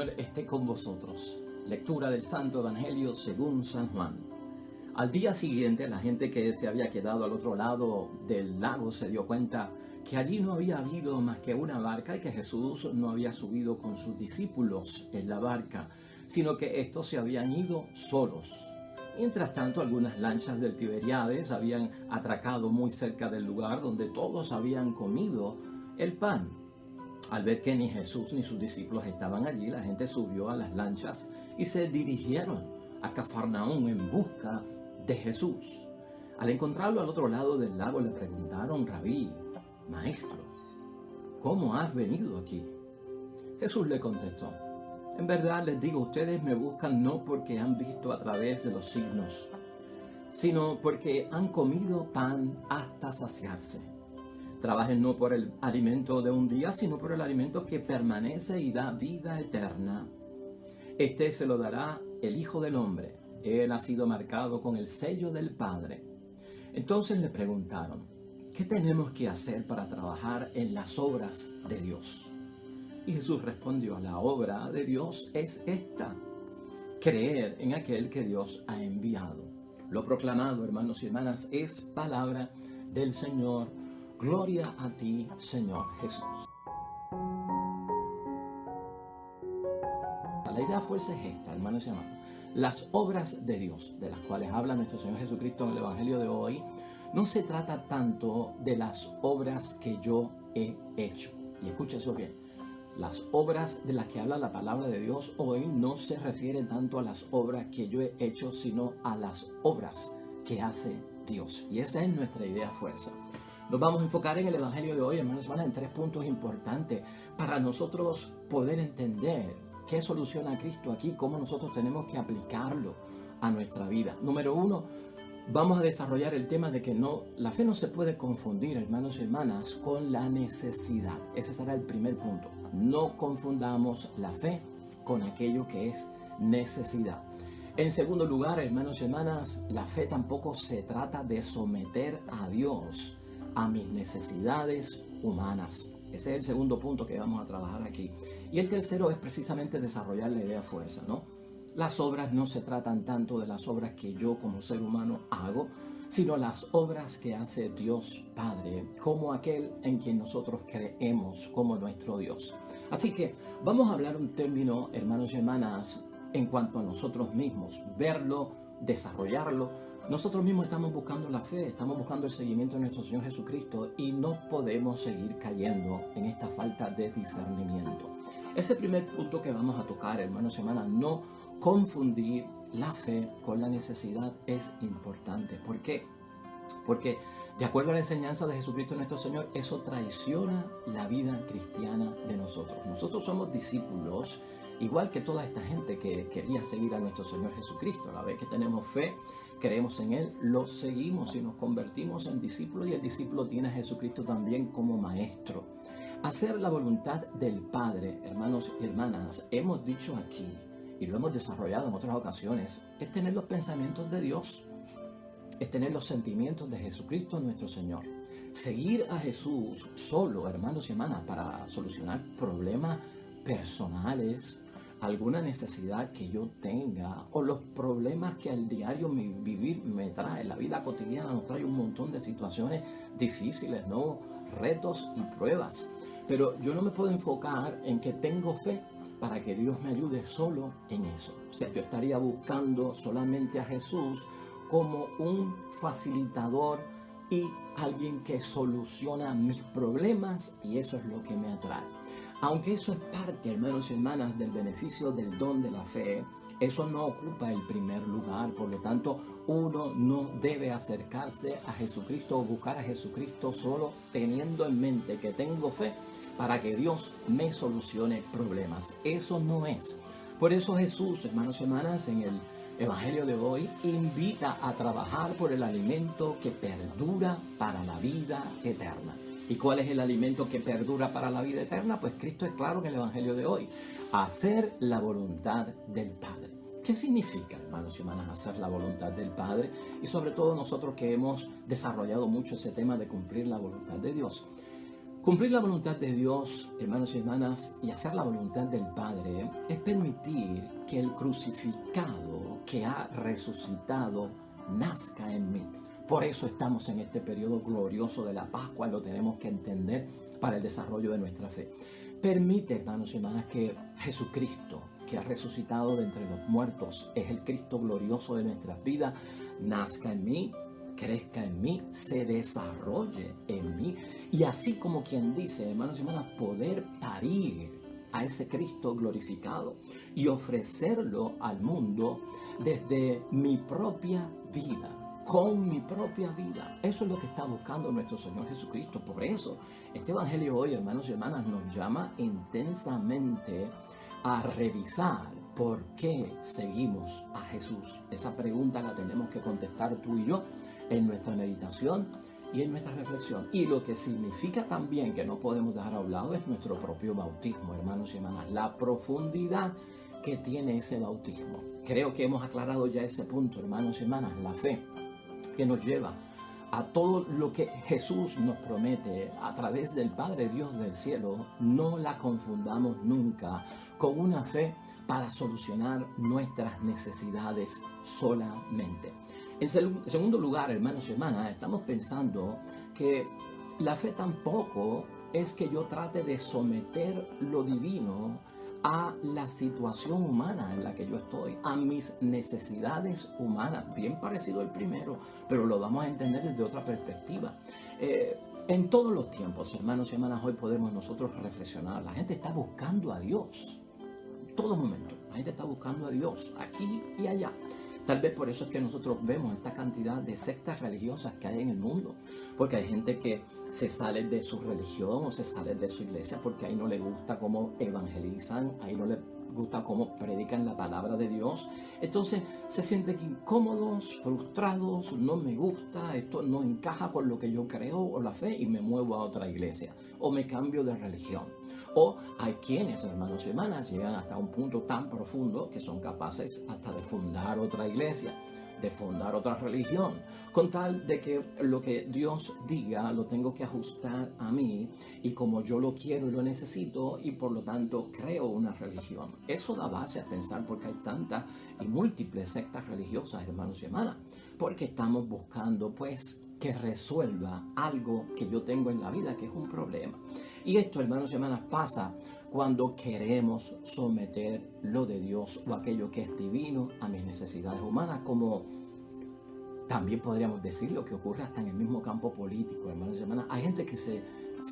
Señor esté con vosotros. Lectura del Santo Evangelio según San Juan. Al día siguiente, la gente que se había quedado al otro lado del lago se dio cuenta que allí no había habido más que una barca y que Jesús no había subido con sus discípulos en la barca, sino que estos se habían ido solos. Mientras tanto, algunas lanchas del Tiberíades habían atracado muy cerca del lugar donde todos habían comido el pan. Al ver que ni Jesús ni sus discípulos estaban allí, la gente subió a las lanchas y se dirigieron a Cafarnaúm en busca de Jesús. Al encontrarlo al otro lado del lago le preguntaron: Rabí, maestro, ¿cómo has venido aquí? Jesús le contestó: en verdad les digo, ustedes me buscan no porque han visto a través de los signos, sino porque han comido pan hasta saciarse. Trabajen no por el alimento de un día, sino por el alimento que permanece y da vida eterna. Este se lo dará el Hijo del Hombre. Él ha sido marcado con el sello del Padre. Entonces le preguntaron: ¿qué tenemos que hacer para trabajar en las obras de Dios? Y Jesús respondió: la obra de Dios es esta: creer en aquel que Dios ha enviado. Lo proclamado, hermanos y hermanas, es palabra del Señor. Gloria a ti, Señor Jesús. La idea fuerza es esta, hermanos y hermanas. Las obras de Dios, de las cuales habla nuestro Señor Jesucristo en el Evangelio de hoy, no se trata tanto de las obras que yo he hecho. Y escucha eso bien. Las obras de las que habla la palabra de Dios hoy no se refiere tanto a las obras que yo he hecho, sino a las obras que hace Dios. Y esa es nuestra idea fuerza. Nos vamos a enfocar en el Evangelio de hoy, hermanos y hermanas, en 3 puntos importantes para nosotros poder entender qué soluciona Cristo aquí, cómo nosotros tenemos que aplicarlo a nuestra vida. Número 1, vamos a desarrollar el tema de que la fe no se puede confundir, hermanos y hermanas, con la necesidad. Ese será el primer punto. No confundamos la fe con aquello que es necesidad. En segundo lugar, hermanos y hermanas, la fe tampoco se trata de someter a Dios a mis necesidades humanas. Ese es el segundo punto que vamos a trabajar aquí. Y el tercero es precisamente desarrollar la idea fuerza, ¿no? Las obras no se tratan tanto de las obras que yo como ser humano hago, sino las obras que hace Dios Padre, como aquel en quien nosotros creemos como nuestro Dios. Así que vamos a hablar un término, hermanos y hermanas, en cuanto a nosotros mismos, verlo, desarrollarlo. Nosotros mismos estamos buscando la fe, estamos buscando el seguimiento de nuestro Señor Jesucristo y no podemos seguir cayendo en esta falta de discernimiento. Ese primer punto que vamos a tocar, hermanos y hermanas, no confundir la fe con la necesidad es importante. ¿Por qué? Porque de acuerdo a la enseñanza de Jesucristo nuestro Señor, eso traiciona la vida cristiana de nosotros. Nosotros somos discípulos, igual que toda esta gente que quería seguir a nuestro Señor Jesucristo. A la vez que tenemos fe, creemos en Él, lo seguimos y nos convertimos en discípulos, y el discípulo tiene a Jesucristo también como maestro. Hacer la voluntad del Padre, hermanos y hermanas, hemos dicho aquí y lo hemos desarrollado en otras ocasiones, es tener los pensamientos de Dios, es tener los sentimientos de Jesucristo nuestro Señor. Seguir a Jesús solo, hermanos y hermanas, para solucionar problemas personales, alguna necesidad que yo tenga, o los problemas que al diario vivir me trae. La vida cotidiana nos trae un montón de situaciones difíciles, ¿no? Retos y pruebas. Pero yo no me puedo enfocar en que tengo fe para que Dios me ayude solo en eso. O sea, yo estaría buscando solamente a Jesús como un facilitador y alguien que soluciona mis problemas, y eso es lo que me atrae. Aunque eso es parte, hermanos y hermanas, del beneficio del don de la fe, eso no ocupa el primer lugar. Por lo tanto, uno no debe acercarse a Jesucristo o buscar a Jesucristo solo teniendo en mente que tengo fe para que Dios me solucione problemas. Eso no es. Por eso Jesús, hermanos y hermanas, en el Evangelio de hoy invita a trabajar por el alimento que perdura para la vida eterna. ¿Y cuál es el alimento que perdura para la vida eterna? Pues Cristo es claro en el Evangelio de hoy: hacer la voluntad del Padre. ¿Qué significa, hermanos y hermanas, hacer la voluntad del Padre? Y sobre todo nosotros que hemos desarrollado mucho ese tema de cumplir la voluntad de Dios. Cumplir la voluntad de Dios, hermanos y hermanas, y hacer la voluntad del Padre es permitir que el crucificado que ha resucitado nazca en mí. Por eso estamos en este periodo glorioso de la Pascua y lo tenemos que entender para el desarrollo de nuestra fe. Permite, hermanos y hermanas, que Jesucristo, que ha resucitado de entre los muertos, es el Cristo glorioso de nuestras vidas, nazca en mí, crezca en mí, se desarrolle en mí. Y así como quien dice, hermanos y hermanas, poder parir a ese Cristo glorificado y ofrecerlo al mundo desde mi propia vida, con mi propia vida. Eso es lo que está buscando nuestro Señor Jesucristo. Por eso, este Evangelio hoy, hermanos y hermanas, nos llama intensamente a revisar por qué seguimos a Jesús. Esa pregunta la tenemos que contestar tú y yo en nuestra meditación y en nuestra reflexión. Y lo que significa también que no podemos dejar a un lado es nuestro propio bautismo, hermanos y hermanas. La profundidad que tiene ese bautismo. Creo que hemos aclarado ya ese punto, hermanos y hermanas. La fe que nos lleva a todo lo que Jesús nos promete a través del Padre Dios del cielo, no la confundamos nunca con una fe para solucionar nuestras necesidades solamente. En segundo lugar, hermanos y hermanas, estamos pensando que la fe tampoco es que yo trate de someter lo divino a la situación humana en la que yo estoy, a mis necesidades humanas, bien parecido al primero, pero lo vamos a entender desde otra perspectiva. En todos los tiempos, hermanos y hermanas, hoy podemos nosotros reflexionar. La gente está buscando a Dios, en todo momento. La gente está buscando a Dios, aquí y allá. Tal vez por eso es que nosotros vemos esta cantidad de sectas religiosas que hay en el mundo, porque hay gente que se sale de su religión o se sale de su iglesia porque ahí no le gusta cómo evangelizan, ahí no le gusta cómo predican la palabra de Dios. Entonces se sienten incómodos, frustrados, no me gusta, esto no encaja con lo que yo creo o la fe y me muevo a otra iglesia o me cambio de religión. O hay quienes, hermanos y hermanas, llegan hasta un punto tan profundo que son capaces hasta de fundar otra iglesia, de fundar otra religión, con tal de que lo que Dios diga lo tengo que ajustar a mí y como yo lo quiero y lo necesito y por lo tanto creo una religión. Eso da base a pensar porque hay tantas y múltiples sectas religiosas, hermanos y hermanas, porque estamos buscando pues que resuelva algo que yo tengo en la vida que es un problema. Y esto, hermanos y hermanas, pasa cuando queremos someter lo de Dios o aquello que es divino a mis necesidades humanas, como también podríamos decir lo que ocurre hasta en el mismo campo político, hermanos y hermanas. Hay gente que se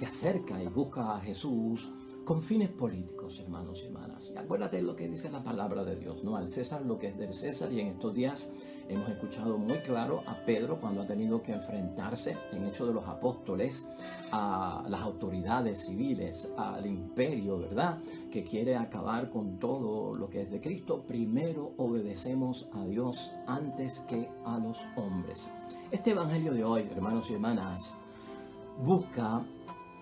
acerca y busca a Jesús con fines políticos, hermanos y hermanas. Y acuérdate lo que dice la palabra de Dios, ¿no? Al César lo que es del César, y en estos días hemos escuchado muy claro a Pedro cuando ha tenido que enfrentarse en Hechos de los Apóstoles a las autoridades civiles, al imperio, ¿verdad? Que quiere acabar con todo lo que es de Cristo. Primero obedecemos a Dios antes que a los hombres. Este evangelio de hoy, hermanos y hermanas, busca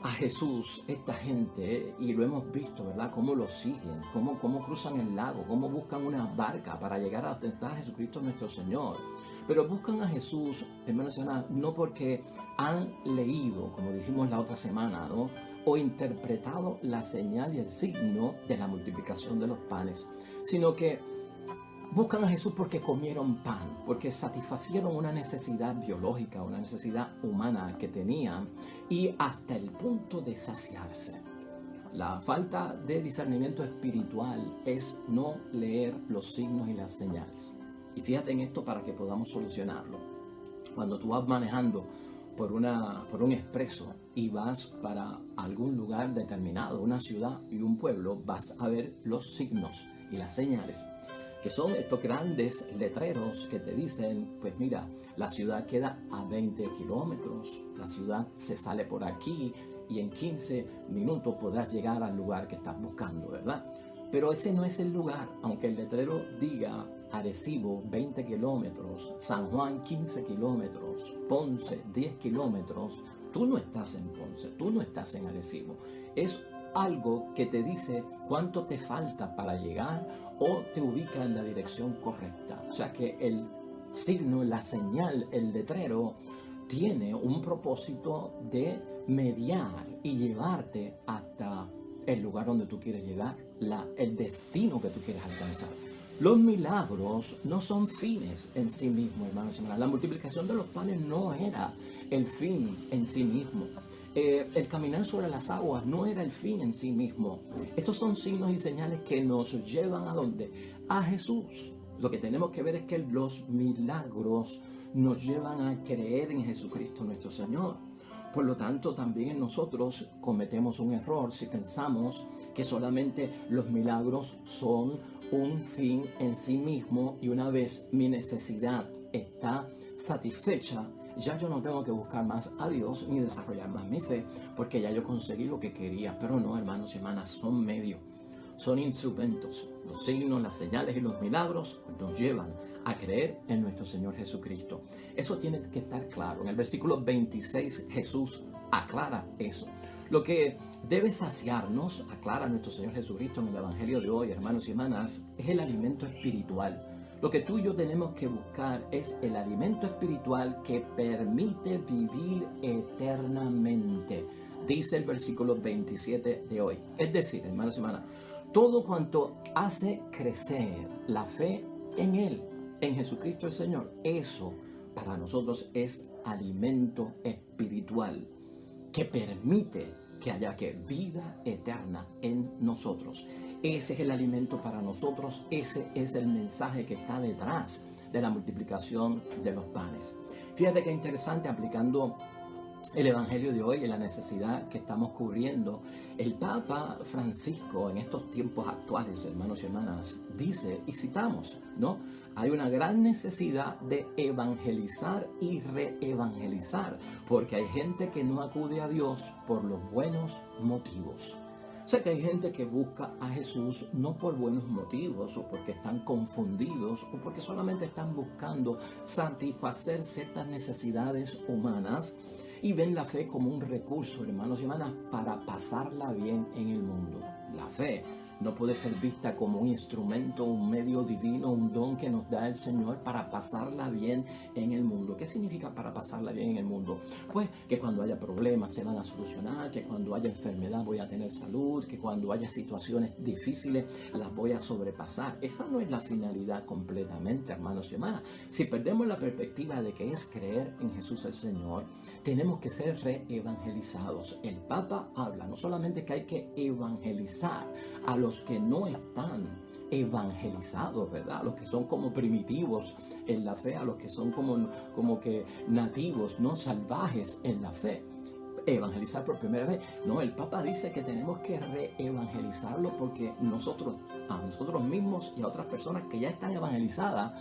a Jesús, esta gente, y lo hemos visto, ¿verdad? Cómo lo siguen, cómo cruzan el lago, cómo buscan una barca para llegar a donde está Jesucristo nuestro Señor. Pero buscan a Jesús, hermanos y hermanas, no porque han leído, como dijimos la otra semana, ¿no? O interpretado la señal y el signo de la multiplicación de los panes, sino que buscan a Jesús porque comieron pan, porque satisfacieron una necesidad biológica, una necesidad humana que tenían y hasta el punto de saciarse. La falta de discernimiento espiritual es no leer los signos y las señales. Y fíjate en esto para que podamos solucionarlo. Cuando tú vas manejando por un expreso y vas para algún lugar determinado, una ciudad y un pueblo, vas a ver los signos y las señales, que son estos grandes letreros que te dicen, pues mira, la ciudad queda a 20 kilómetros, la ciudad se sale por aquí y en 15 minutos podrás llegar al lugar que estás buscando, ¿verdad? Pero ese no es el lugar, aunque el letrero diga Arecibo 20 kilómetros, San Juan 15 kilómetros, Ponce 10 kilómetros, tú no estás en Ponce, tú no estás en Arecibo. Es algo que te dice cuánto te falta para llegar o te ubica en la dirección correcta. O sea que el signo, la señal, el letrero tiene un propósito de mediar y llevarte hasta el lugar donde tú quieres llegar, el destino que tú quieres alcanzar. Los milagros no son fines en sí mismos, hermanos y hermanas. La multiplicación de los panes no era el fin en sí mismo. El caminar sobre las aguas no era el fin en sí mismo. Estos son signos y señales que nos llevan ¿a dónde? A Jesús. Lo que tenemos que ver es que los milagros nos llevan a creer en Jesucristo nuestro Señor. Por lo tanto, también nosotros cometemos un error si pensamos que solamente los milagros son un fin en sí mismo y una vez mi necesidad está satisfecha, ya yo no tengo que buscar más a Dios ni desarrollar más mi fe, porque ya yo conseguí lo que quería. Pero no, hermanos y hermanas, son medios, son instrumentos. Los signos, las señales y los milagros nos llevan a creer en nuestro Señor Jesucristo. Eso tiene que estar claro. En el versículo 26 Jesús aclara eso. Lo que debe saciarnos, aclara nuestro Señor Jesucristo en el Evangelio de hoy, hermanos y hermanas, es el alimento espiritual. Lo que tú y yo tenemos que buscar es el alimento espiritual que permite vivir eternamente, dice el versículo 27 de hoy. Es decir, hermanos y hermanas, todo cuanto hace crecer la fe en Él, en Jesucristo el Señor, eso para nosotros es alimento espiritual que permite que haya vida eterna en nosotros. Ese es el alimento para nosotros, ese es el mensaje que está detrás de la multiplicación de los panes. Fíjate qué interesante, aplicando el Evangelio de hoy y la necesidad que estamos cubriendo. El Papa Francisco en estos tiempos actuales, hermanos y hermanas, dice, y citamos, ¿no? Hay una gran necesidad de evangelizar y reevangelizar, porque hay gente que no acude a Dios por los buenos motivos. O sea que hay gente que busca a Jesús no por buenos motivos o porque están confundidos o porque solamente están buscando satisfacer ciertas necesidades humanas y ven la fe como un recurso, hermanos y hermanas, para pasarla bien en el mundo. La fe no puede ser vista como un instrumento, un medio divino, un don que nos da el Señor para pasarla bien en el mundo. ¿Qué significa para pasarla bien en el mundo? Pues que cuando haya problemas se van a solucionar, que cuando haya enfermedad voy a tener salud, que cuando haya situaciones difíciles las voy a sobrepasar. Esa no es la finalidad completamente, hermanos y hermanas. Si perdemos la perspectiva de que es creer en Jesús el Señor, tenemos que ser reevangelizados. El Papa habla no solamente que hay que evangelizar a los que no están evangelizados, ¿verdad? A los que son como primitivos en la fe, a los que son como que nativos, no salvajes en la fe. Evangelizar por primera vez. No, el Papa dice que tenemos que reevangelizarlo porque a nosotros mismos y a otras personas que ya están evangelizadas,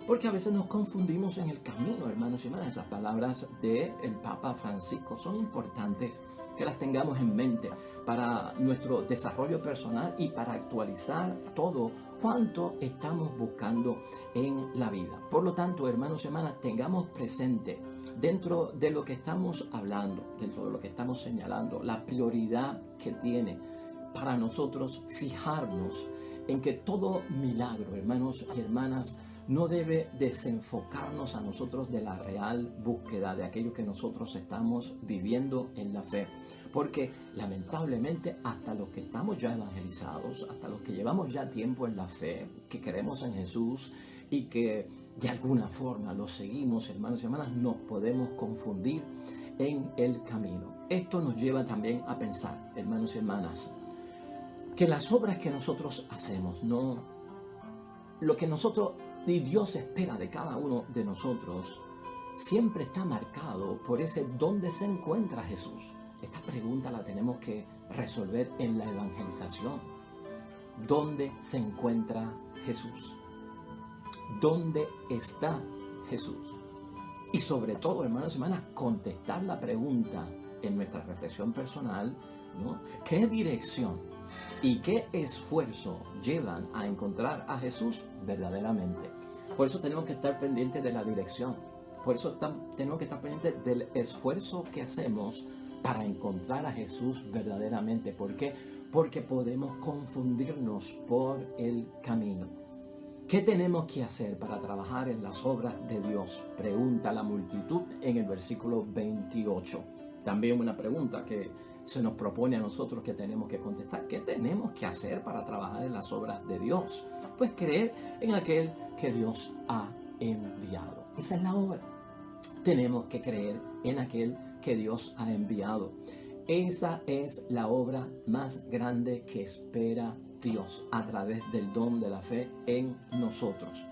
porque a veces nos confundimos en el camino, hermanos y hermanas. Esas palabras del Papa Francisco son importantes que las tengamos en mente para nuestro desarrollo personal y para actualizar todo cuanto estamos buscando en la vida. Por lo tanto, hermanos y hermanas, tengamos presente dentro de lo que estamos hablando, dentro de lo que estamos señalando, la prioridad que tiene para nosotros fijarnos en que todo milagro, hermanos y hermanas, no debe desenfocarnos a nosotros de la real búsqueda de aquello que nosotros estamos viviendo en la fe. Porque lamentablemente hasta los que estamos ya evangelizados, hasta los que llevamos ya tiempo en la fe, que creemos en Jesús y que de alguna forma lo seguimos, hermanos y hermanas, nos podemos confundir en el camino. Esto nos lleva también a pensar, hermanos y hermanas, que las obras que nosotros hacemos, no lo que nosotros y Dios espera de cada uno de nosotros, siempre está marcado por ese dónde se encuentra Jesús. Esta pregunta la tenemos que resolver en la evangelización. ¿Dónde se encuentra Jesús? ¿Dónde está Jesús? Y sobre todo, hermanos y hermanas, contestar la pregunta en nuestra reflexión personal, ¿no? ¿Qué dirección y qué esfuerzo llevan a encontrar a Jesús verdaderamente? Por eso tenemos que estar pendientes de la dirección. Por eso tenemos que estar pendientes del esfuerzo que hacemos para encontrar a Jesús verdaderamente. ¿Por qué? Porque podemos confundirnos por el camino. ¿Qué tenemos que hacer para trabajar en las obras de Dios? Pregunta la multitud en el versículo 28. También una pregunta que se nos propone a nosotros que tenemos que contestar. ¿Qué tenemos que hacer para trabajar en las obras de Dios? Pues creer en aquel que Dios ha enviado. Esa es la obra. Tenemos que creer en aquel que Dios ha enviado. Esa es la obra más grande que espera Dios a través del don de la fe en nosotros.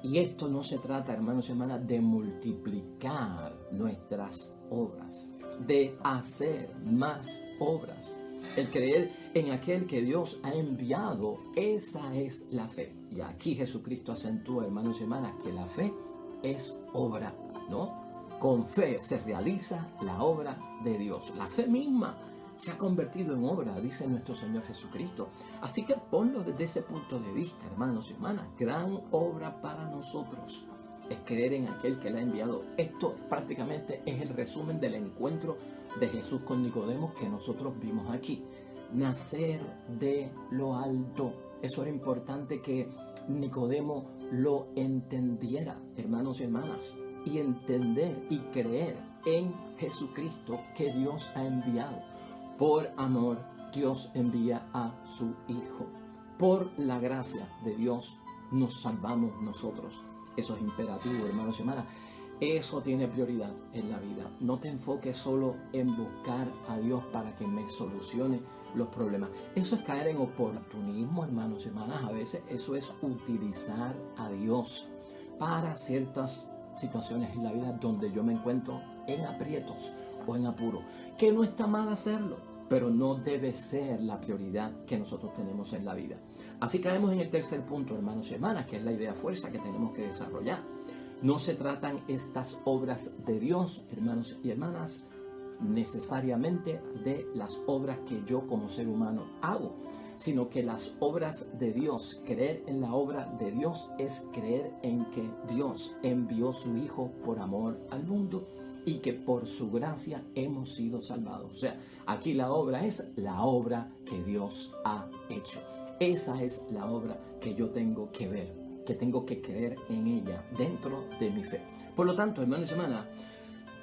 Y esto no se trata, hermanos y hermanas, de multiplicar nuestras obras, de hacer más obras. El creer en aquel que Dios ha enviado, esa es la fe. Y aquí Jesucristo acentúa, hermanos y hermanas, que la fe es obra, ¿no? Con fe se realiza la obra de Dios. La fe misma se ha convertido en obra, dice nuestro Señor Jesucristo. Así que ponlo desde ese punto de vista, hermanos y hermanas. Gran obra para nosotros es creer en aquel que le ha enviado. Esto prácticamente es el resumen del encuentro de Jesús con Nicodemo que nosotros vimos aquí. Nacer de lo alto. Eso era importante que Nicodemo lo entendiera, hermanos y hermanas. Y entender y creer en Jesucristo que Dios ha enviado. Por amor, Dios envía a su Hijo. Por la gracia de Dios nos salvamos nosotros. Eso es imperativo, hermanos y hermanas. Eso tiene prioridad en la vida. No te enfoques solo en buscar a Dios para que me solucione los problemas. Eso es caer en oportunismo, hermanos y hermanas. A veces eso es utilizar a Dios para ciertas situaciones en la vida donde yo me encuentro en aprietos o en apuro, que no está mal hacerlo, pero no debe ser la prioridad que nosotros tenemos en la vida. Así caemos en el tercer punto, hermanos y hermanas, que es la idea fuerza que tenemos que desarrollar. No se tratan estas obras de Dios, hermanos y hermanas, necesariamente de las obras que yo como ser humano hago, sino que las obras de Dios, creer en la obra de Dios es creer en que Dios envió su Hijo por amor al mundo y que por su gracia hemos sido salvados. O sea, aquí la obra es la obra que Dios ha hecho. Esa es la obra que yo tengo que ver, que tengo que creer en ella dentro de mi fe. Por lo tanto, hermanos y hermanas,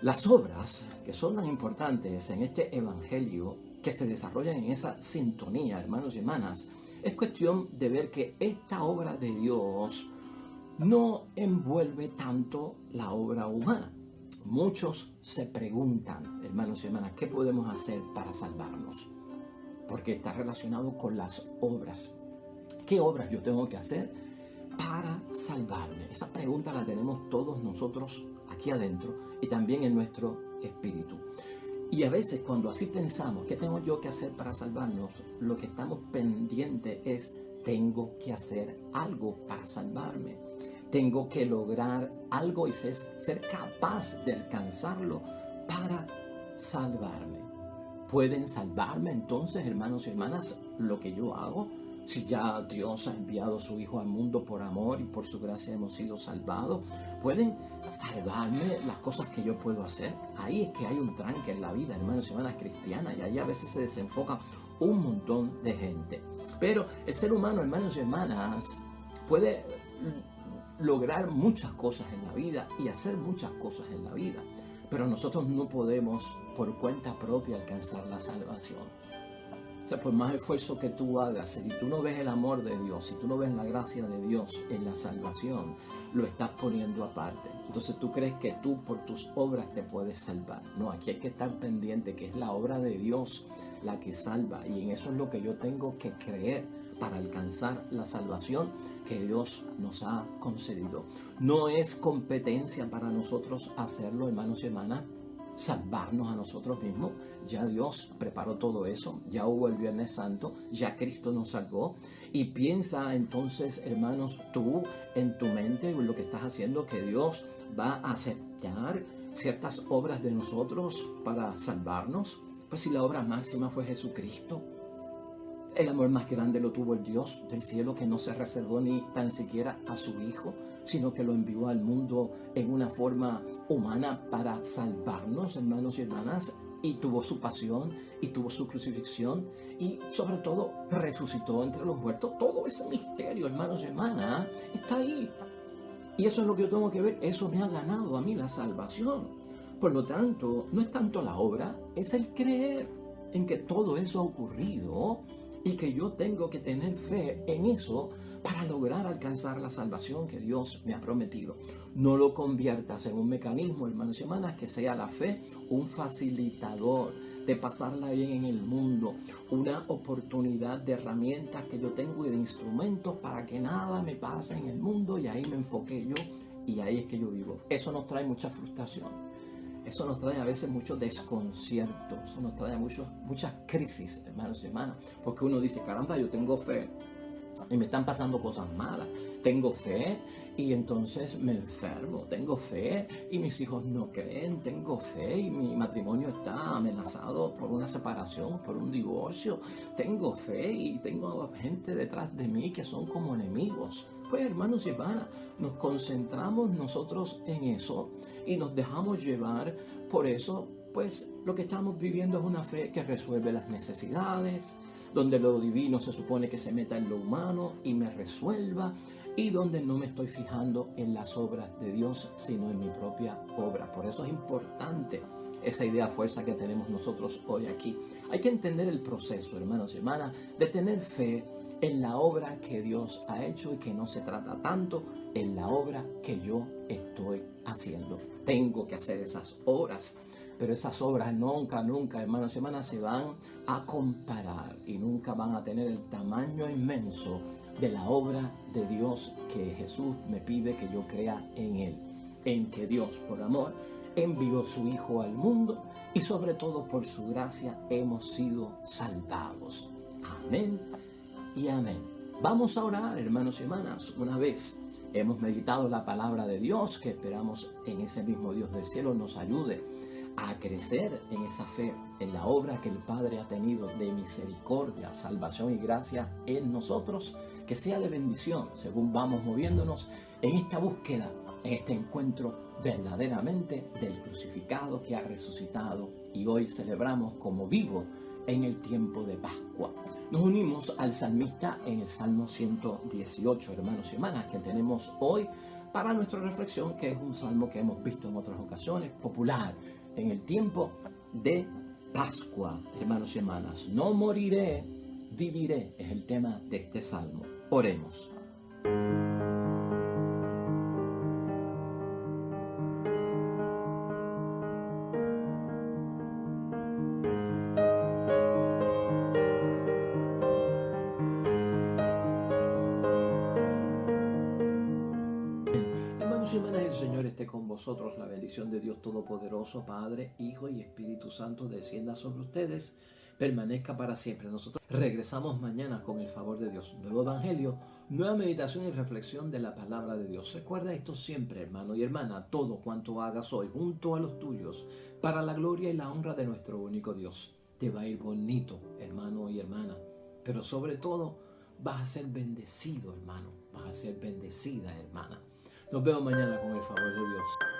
las obras que son tan importantes en este evangelio, que se desarrollan en esa sintonía, hermanos y hermanas, es cuestión de ver que esta obra de Dios no envuelve tanto la obra humana. Muchos se preguntan, hermanos y hermanas, ¿qué podemos hacer para salvarnos? Porque está relacionado con las obras. ¿Qué obras yo tengo que hacer para salvarme? Esa pregunta la tenemos todos nosotros aquí adentro y también en nuestro espíritu. Y a veces cuando así pensamos, ¿qué tengo yo que hacer para salvarnos? Lo que estamos pendientes es, tengo que hacer algo para salvarme. Tengo que lograr algo y ser capaz de alcanzarlo para salvarme. ¿Pueden salvarme entonces, hermanos y hermanas, lo que yo hago? Si ya Dios ha enviado a su Hijo al mundo por amor y por su gracia hemos sido salvados, ¿pueden salvarme las cosas que yo puedo hacer? Ahí es que hay un tranque en la vida, hermanos y hermanas cristianas, y ahí a veces se desenfoca un montón de gente. Pero el ser humano, hermanos y hermanas, puede lograr muchas cosas en la vida y hacer muchas cosas en la vida, pero nosotros no podemos por cuenta propia alcanzar la salvación. O sea, por más esfuerzo que tú hagas, si tú no ves el amor de Dios, si tú no ves la gracia de Dios en la salvación, lo estás poniendo aparte. Entonces tú crees que tú por tus obras te puedes salvar. No, aquí hay que estar pendiente que es la obra de Dios la que salva, y en eso es lo que yo tengo que creer para alcanzar la salvación que Dios nos ha concedido. No es competencia para nosotros hacerlo, hermanos y hermanas, salvarnos a nosotros mismos. Ya Dios preparó todo eso, ya hubo el Viernes Santo, ya Cristo nos salvó. Y piensa entonces, hermanos, tú en tu mente lo que estás haciendo, que Dios va a aceptar ciertas obras de nosotros para salvarnos. Pues si la obra máxima fue Jesucristo, el amor más grande lo tuvo el Dios del cielo, que no se reservó ni tan siquiera a su Hijo, sino que lo envió al mundo en una forma humana para salvarnos, hermanos y hermanas. y tuvo su pasión y tuvo su crucifixión y sobre todo resucitó entre los muertos. Todo ese misterio, hermanos y hermanas, está ahí. Y eso es lo que yo tengo que ver. Eso me ha ganado a mí la salvación. Por lo tanto, no es tanto la obra, es el creer en que todo eso ha ocurrido y que yo tengo que tener fe en eso para lograr alcanzar la salvación que Dios me ha prometido. No lo conviertas en un mecanismo, hermanos y hermanas, que sea la fe un facilitador de pasarla bien en el mundo, una oportunidad de herramientas que yo tengo y de instrumentos para que nada me pase en el mundo y ahí me enfoqué yo y ahí es que yo vivo. Eso nos trae mucha frustración. Eso nos trae a veces mucho desconcierto, eso nos trae muchas crisis, hermanos y hermanas, porque uno dice, caramba, yo tengo fe y me están pasando cosas malas, tengo fe y entonces me enfermo, tengo fe y mis hijos no creen, tengo fe y mi matrimonio está amenazado por una separación, por un divorcio, tengo fe y tengo gente detrás de mí que son como enemigos. Pues hermanos y hermanas, nos concentramos nosotros en eso y nos dejamos llevar por eso, pues lo que estamos viviendo es una fe que resuelve las necesidades, donde lo divino se supone que se meta en lo humano y me resuelva, y donde no me estoy fijando en las obras de Dios, sino en mi propia obra. Por eso es importante esa idea fuerza que tenemos nosotros hoy aquí. Hay que entender el proceso, hermanos y hermanas, de tener fe en la obra que Dios ha hecho y que no se trata tanto en la obra que yo estoy haciendo. Tengo que hacer esas obras, pero esas obras nunca, hermanos y hermanas, se van a comparar y nunca van a tener el tamaño inmenso de la obra de Dios que Jesús me pide que yo crea en Él, en que Dios, por amor, envió su Hijo al mundo y sobre todo por su gracia hemos sido salvados. Amén y amén. Vamos a orar, hermanos y hermanas, una vez hemos meditado la palabra de Dios, que esperamos en ese mismo Dios del cielo nos ayude a crecer en esa fe, en la obra que el Padre ha tenido de misericordia, salvación y gracia en nosotros, que sea de bendición según vamos moviéndonos en esta búsqueda, en este encuentro verdaderamente del crucificado que ha resucitado y hoy celebramos como vivo en el tiempo de Pascua. Nos unimos al salmista en el Salmo 118, hermanos y hermanas, que tenemos hoy para nuestra reflexión, que es un salmo que hemos visto en otras ocasiones, popular en el tiempo de Pascua, hermanos y hermanas. No moriré, viviré, es el tema de este salmo. Oremos. Hermanos y hermanas, el Señor esté con vosotros. La bendición de Dios Todopoderoso, Padre, Hijo y Espíritu Santo, descienda sobre ustedes, permanezca para siempre. Nosotros regresamos mañana con el favor de Dios. Nuevo Evangelio, nueva meditación y reflexión de la palabra de Dios. Recuerda esto siempre, hermano y hermana, todo cuanto hagas hoy junto a los tuyos, para la gloria y la honra de nuestro único Dios. Te va a ir bonito, hermano y hermana, pero sobre todo vas a ser bendecido, hermano, vas a ser bendecida, hermana. Nos vemos mañana con el favor de Dios.